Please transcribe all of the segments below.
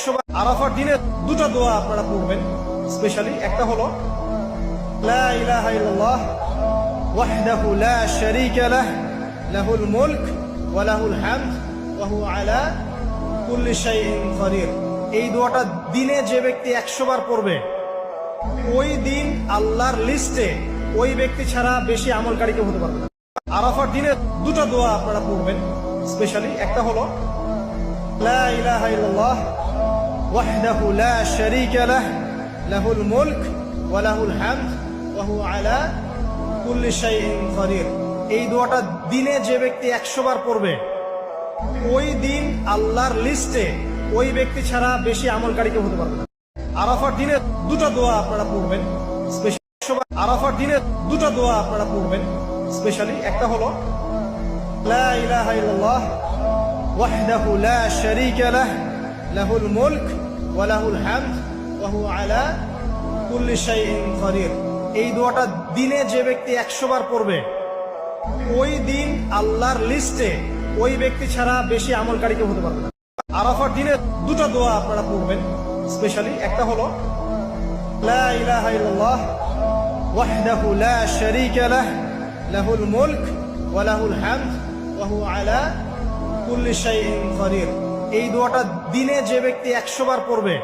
100 বার আরাফার দিনে দুটো দোয়া আপনারা পড়বেন। স্পেশালি একটা হলো লা ইলাহা ইল্লাল্লাহ ওয়াহদাহু লা শারীকা লাহ লাহুল মুলক ওয়া লাহুল হামদ ওয়া হুয়া আলা কুল্লি শাইইন কাদির। এই দোয়াটা দিনে যে ব্যক্তি 100 বার পড়বে, ওই দিন আল্লাহর লিস্টে ওই ব্যক্তি ছাড়া বেশি আমলকারী কেউ হতে পারবে না। আরাফার দিনে দুটো দোয়া আপনারা পড়বেন। স্পেশালি একটা হলো লা ইলাহা ইল্লাল্লাহ ওয়াহদাহু লা শারীকা লাহ লাহুল মুলক ওয়া লাহুল হামদ ওয়া হুয়া আলা কুল্লি শাইইন কাদির। এই দোয়াটা দিনে যে ব্যক্তি 100 বার পড়বে, ওই দিন আল্লাহর লিস্টে ওই ব্যক্তি ছাড়া বেশি আমলকারী কেউ হতে পারবে না। আরাফার দিনে দুটো দোয়া আপনারা পড়বেন। আরাফার দিনে দুটো দোয়া আপনারা পড়বেন। স্পেশালি একটা হলো লা ইলাহা ইল্লাল্লাহ ওয়াহদাহু লা শারীকা লাহ লাহুল মুলক ওয়া লাহুল হামদ ওয়া হুয়া আলা কুল্লি শাইইন কাদির। এই দোয়াটা দিনে যে ব্যক্তি 100 বার পড়বে, ওই দিন আল্লাহর লিস্টে ওই ব্যক্তি ছাড়া বেশি আমলকারী কেউ হতে পারবে না। আরাফার দিনে দুটো দোয়া আপনারা পড়বেন। স্পেশালি একটা হলো লা ইলাহা ইল্লাল্লাহ ওয়াহদাহু লা শারীকা লাহ লাহুল মুলক ওয়া লাহুল হামদ ওয়া হুয়া আলা কুল্লি শাইইন কাদির। এই দোয়াটা দিনে যে ব্যক্তি 100 বার পড়বে,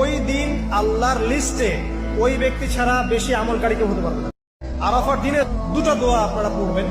ওই দিন আল্লাহর লিস্টে ওই ব্যক্তি ছাড়া বেশি আমলকারী কেউ হতে পারবে না। আরাফার দিনে দুটো দোয়া আপনারা পড়বেন।